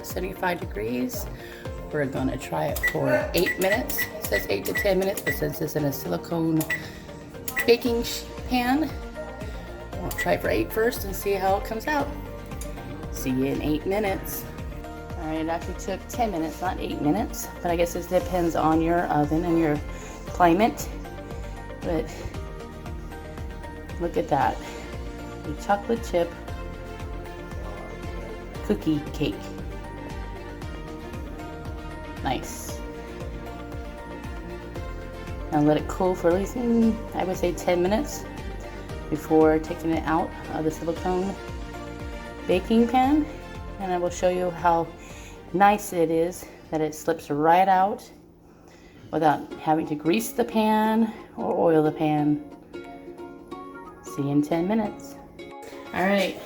at 75 degrees. We're gonna try it for 8 minutes. It says 8 to 10 minutes, but since it's in a silicone baking pan, we'll try it for 8 first and see how it comes out. See you in 8 minutes. All right, it actually took 10 minutes, not 8 minutes, but I guess it depends on your oven and your climate. But look at that, a chocolate chip cookie cake. Nice. Now let it cool for at least, I would say 10 minutes before taking it out of the silicone baking pan. And I will show you how nice it is that it slips right out without having to grease the pan or oil the pan. See you in 10 minutes. All right,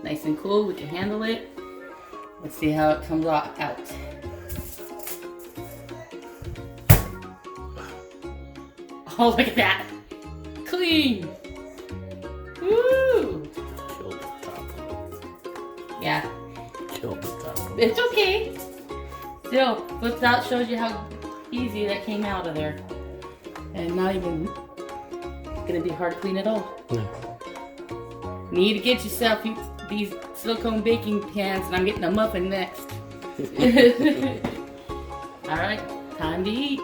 nice and cool, we can handle it. Let's see how it comes out. Oh, look at that. Clean. Woo. Killed the top. Yeah. Killed the top. It's okay. Still, flips out, shows you how easy that came out of there. And not even gonna be hard to clean at all. No. Need to get yourself these silicone baking pans, and I'm getting a muffin next. All right, time to eat.